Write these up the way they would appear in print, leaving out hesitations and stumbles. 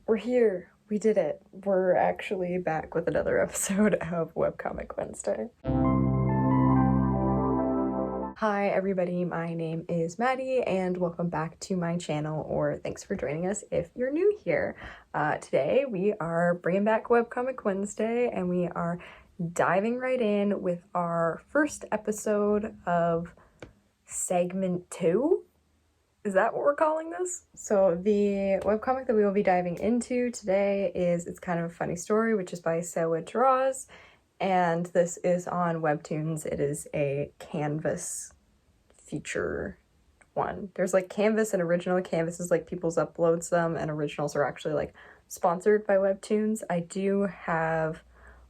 We're here. We did it. We're actually back with another episode of Webcomic Wednesday. Hi everybody, my name is Maddie and welcome back to my channel, or thanks for joining us if you're new here. Today we are bringing back Webcomic Wednesday and we are diving right in with our first episode of segment 2. Is that what we're calling this? So the webcomic that we will be diving into today it's kind of a funny story, which is by Sewa Draws, and this is on Webtoons. It is a Canvas feature one. There's like Canvas and original. Canvas is like people's uploads them, and originals are actually like sponsored by Webtoons. I do have...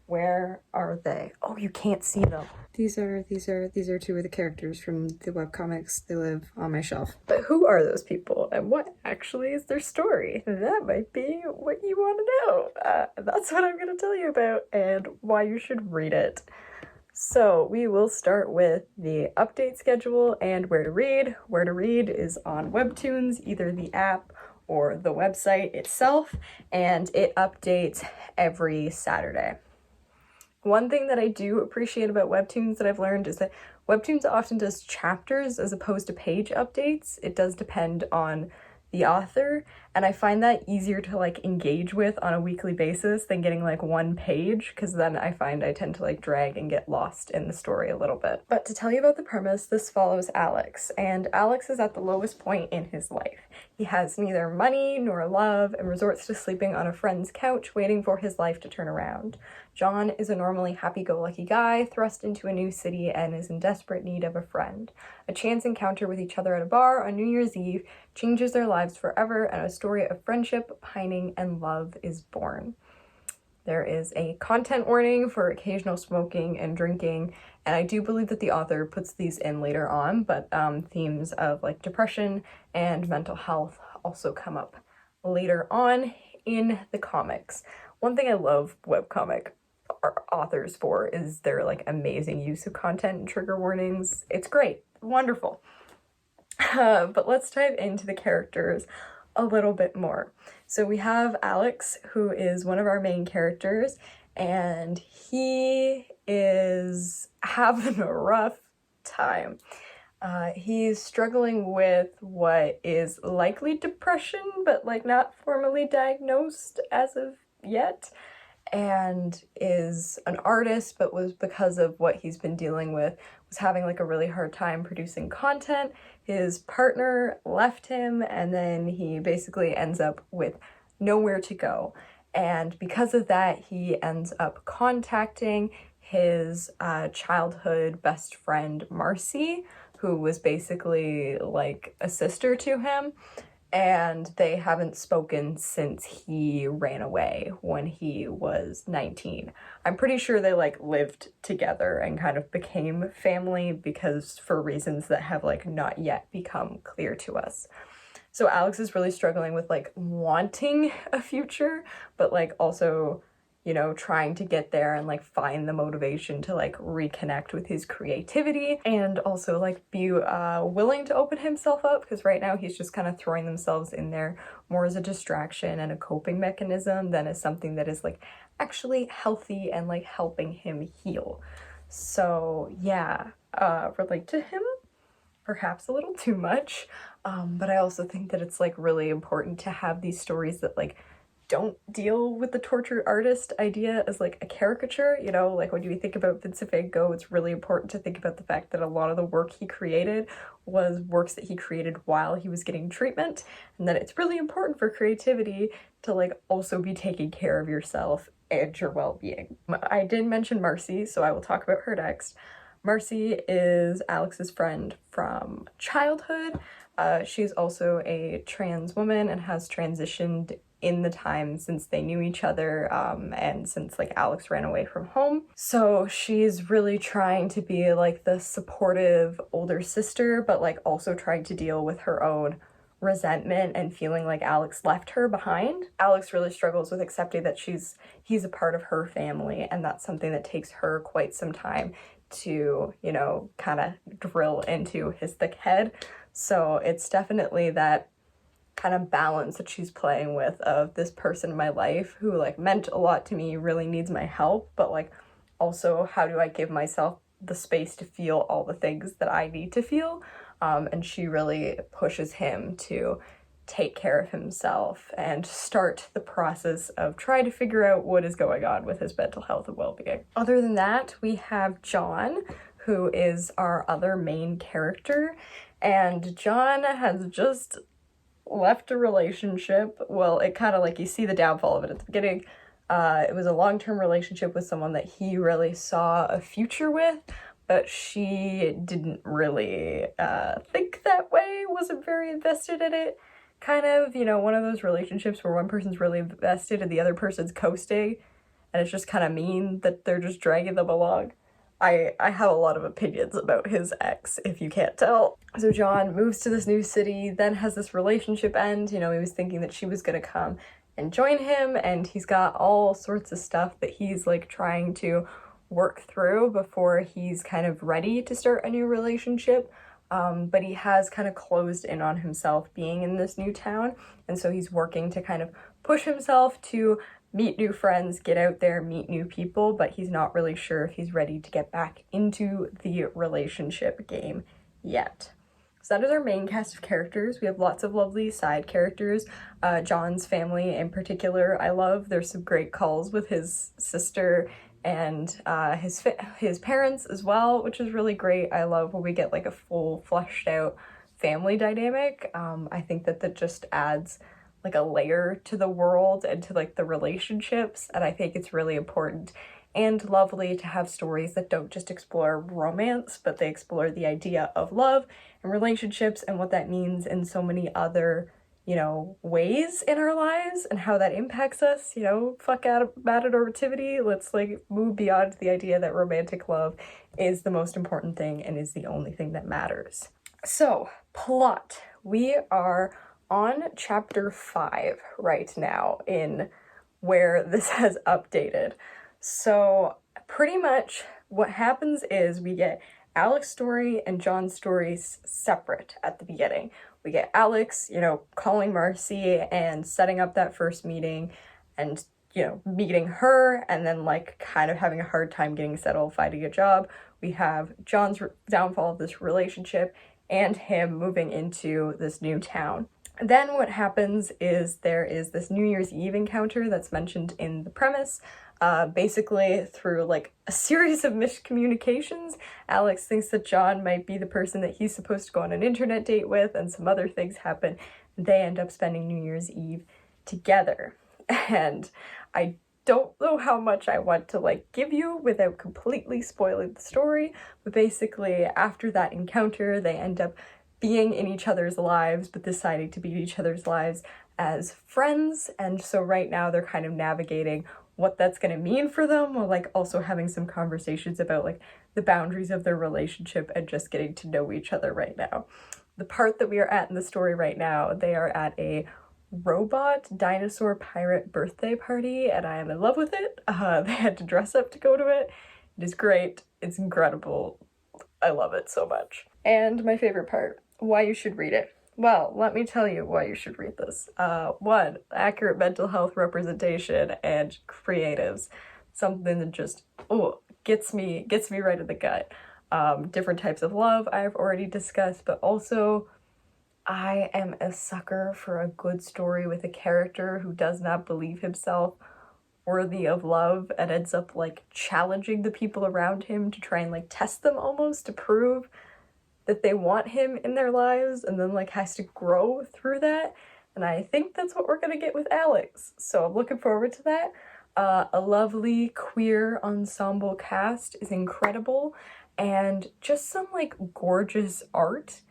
Where are they? Oh, you can't see them. These are two of the characters from the webcomics. They live on my shelf. But who are those people and what actually is their story? That might be what you want to know. That's what I'm going to tell you about and why you should read it. So we will start with the update schedule and where to read. Where to read is on Webtoons, either the app or the website itself, and it updates every Saturday. One thing that I do appreciate about Webtoons that I've learned is that Webtoons often does chapters as opposed to page updates. It does depend on the author, and I find that easier to like engage with on a weekly basis than getting like one page, because then I find I tend to like drag and get lost in the story a little bit. But to tell you about the premise, this follows Alex, and Alex is at the lowest point in his life. He has neither money nor love and resorts to sleeping on a friend's couch waiting for his life to turn around. John is a normally happy-go-lucky guy thrust into a new city and is in desperate need of a friend. A chance encounter with each other at a bar on New Year's Eve changes their lives forever, and a story of friendship, pining, and love is born. There is a content warning for occasional smoking and drinking, and I do believe that the author puts these in later on, but themes of like depression and mental health also come up later on in the comics. One thing I love webcomic authors for is their like amazing use of content and trigger warnings. It's great, wonderful. But let's dive into the characters a little bit more. So we have Alex, who is one of our main characters, and he is having a rough time. He's struggling with what is likely depression, but like not formally diagnosed as of yet, and is an artist, but was, because of what he's been dealing with, was having like a really hard time producing content. His partner left him, and then he basically ends up with nowhere to go. And because of that, he ends up contacting his childhood best friend, Marcy, who was basically like a sister to him. And they haven't spoken since he ran away when he was 19. I'm pretty sure they like lived together and kind of became family, because for reasons that have like not yet become clear to us. So Alex is really struggling with like wanting a future, but like also, you know, trying to get there and like find the motivation to like reconnect with his creativity, and also like be willing to open himself up, because right now he's just kind of throwing themselves in there more as a distraction and a coping mechanism than as something that is like actually healthy and like helping him heal. So yeah, relate to him perhaps a little too much, but I also think that it's like really important to have these stories that like don't deal with the tortured artist idea as like a caricature. You know, like when you think about Vincent van Gogh, it's really important to think about the fact that a lot of the work he created was works that he created while he was getting treatment, and that it's really important for creativity to like also be taking care of yourself and your well-being. I did mention Marcy, so I will talk about her next. Marcy is Alex's friend from childhood. She's also a trans woman and has transitioned in the time since they knew each other, and since like Alex ran away from home. So she's really trying to be like the supportive older sister, but like also trying to deal with her own resentment and feeling like Alex left her behind. Alex really struggles with accepting that he's a part of her family, and that's something that takes her quite some time to, you know, kind of drill into his thick head. So it's definitely that kind of balance that she's playing with of this person in my life who like meant a lot to me, really needs my help, but like also how do I give myself the space to feel all the things that I need to feel. And she really pushes him to take care of himself and start the process of trying to figure out what is going on with his mental health and well-being. Other than that, we have John, who is our other main character, and John has just left a relationship. Well, it kind of like you see the downfall of it at the beginning. It was a long-term relationship with someone that he really saw a future with, but she didn't really think that way, wasn't very invested in it. Kind of, you know, one of those relationships where one person's really invested and the other person's coasting, and it's just kind of mean that they're just dragging them along. I have a lot of opinions about his ex, if you can't tell. So John moves to this new city, then has this relationship end. You know, he was thinking that she was gonna come and join him, and he's got all sorts of stuff that he's like trying to work through before he's kind of ready to start a new relationship. But he has kind of closed in on himself being in this new town, and so he's working to kind of push himself to meet new friends, get out there, meet new people, but he's not really sure if he's ready to get back into the relationship game yet. So that is our main cast of characters. We have lots of lovely side characters. John's family in particular, I love. There's some great calls with his sister and his parents as well, which is really great. I love when we get like a full fleshed out family dynamic. I think that just adds like a layer to the world and to like the relationships, and I think it's really important and lovely to have stories that don't just explore romance, but they explore the idea of love and relationships and what that means in so many other, you know, ways in our lives and how that impacts us. You know, fuck out heteronormativity. Let's like move beyond the idea that romantic love is the most important thing and is the only thing that matters. So, plot. We are on chapter 5 right now in where this has updated. So pretty much what happens is we get Alex's story and John's stories separate at the beginning. We get Alex, you know, calling Marcy and setting up that first meeting and, you know, meeting her and then like kind of having a hard time getting settled, finding a job. We have John's downfall of this relationship and him moving into this new town. Then what happens is there is this New Year's Eve encounter that's mentioned in the premise. Basically, through like a series of miscommunications, Alex thinks that John might be the person that he's supposed to go on an internet date with, and some other things happen. They end up spending New Year's Eve together. And I don't know how much I want to like give you without completely spoiling the story, but basically after that encounter, they end up being in each other's lives, but deciding to be in each other's lives as friends. And so right now they're kind of navigating what that's going to mean for them, while like also having some conversations about like the boundaries of their relationship and just getting to know each other right now. The part that we are at in the story right now, they are at a robot dinosaur pirate birthday party, and I am in love with it. They had to dress up to go to it. It is great. It's incredible. I love it so much. And my favorite part, why you should read it. Well, let me tell you why you should read this. 1, accurate mental health representation and creatives. Something that just, gets me right in the gut. Different types of love I've already discussed, but also I am a sucker for a good story with a character who does not believe himself worthy of love and ends up like challenging the people around him to try and like test them almost to prove that they want him in their lives, and then like has to grow through that. And I think that's what we're gonna get with Alex. So I'm looking forward to that. A lovely queer ensemble cast is incredible, and just some like gorgeous art.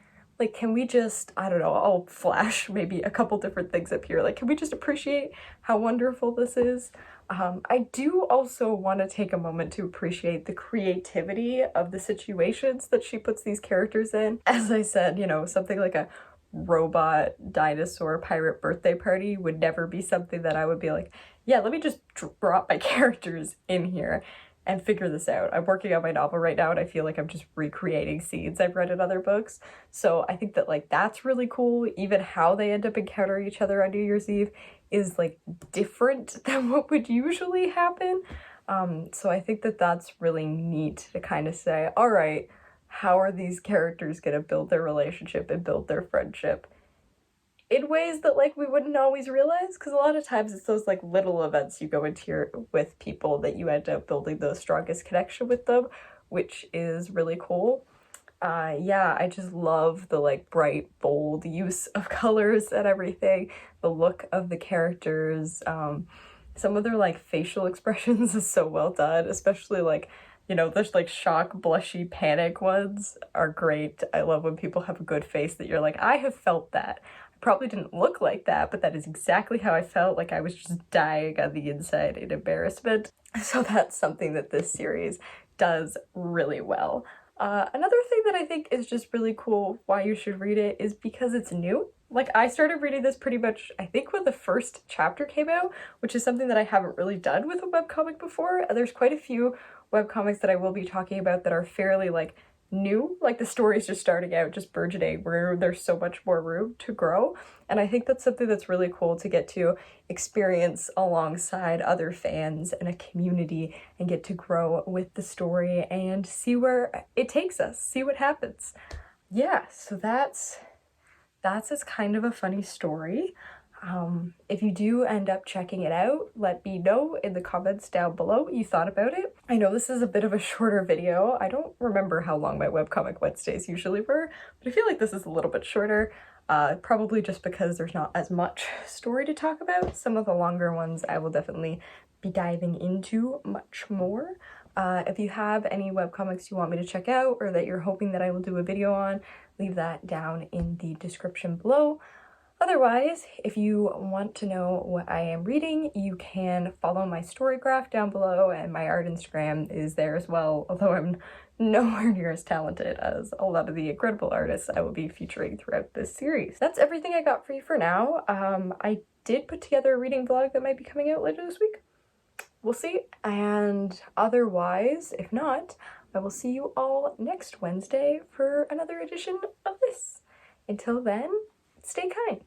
Like, can we just, I don't know, I'll flash maybe a couple different things up here. Like, can we just appreciate how wonderful this is? I do also want to take a moment to appreciate the creativity of the situations that she puts these characters in. As I said, you know, something like a robot dinosaur pirate birthday party would never be something that I would be like, yeah, let me just drop my characters in here. and figure this out. I'm working on my novel right now and I feel like I'm just recreating scenes I've read in other books. So I think that like that's really cool. Even how they end up encountering each other on New Year's Eve is like different than what would usually happen. So I think that that's really neat to kind of say, all right, how are these characters gonna build their relationship and build their friendship in ways that like we wouldn't always realize, because a lot of times it's those like little events you go into with people that you end up building the strongest connection with them, which is really cool. Yeah, I just love the like bright, bold use of colors and everything, the look of the characters, some of their like facial expressions is so well done, especially like, you know, there's like shock, blushy, panic ones are great. I love when people have a good face that you're like, I have felt that. Probably didn't look like that, but that is exactly how I felt, like I was just dying on the inside in embarrassment. So that's something that this series does really well. Another thing that I think is just really cool why you should read it is because it's new. Like I started reading this pretty much, I think when the first chapter came out, which is something that I haven't really done with a webcomic before. There's quite a few webcomics that I will be talking about that are fairly like new, like the story's just starting out, just burgeoning, where there's so much more room to grow. And I think that's something that's really cool to get to experience alongside other fans and a community and get to grow with the story and see where it takes us, see what happens. Yeah, so that's it's kind of a funny story. If you do end up checking it out, let me know in the comments down below what you thought about it. I know this is a bit of a shorter video. I don't remember how long my webcomic Wednesdays usually were, but I feel like this is a little bit shorter, probably just because there's not as much story to talk about. Some of the longer ones I will definitely be diving into much more. If you have any webcomics you want me to check out or that you're hoping that I will do a video on, leave that down in the description below. Otherwise, if you want to know what I am reading, you can follow my story graph down below, and my art Instagram is there as well, although I'm nowhere near as talented as a lot of the incredible artists I will be featuring throughout this series. That's everything I got for you for now. I did put together a reading vlog that might be coming out later this week. We'll see. And otherwise, if not, I will see you all next Wednesday for another edition of this. Until then, stay kind.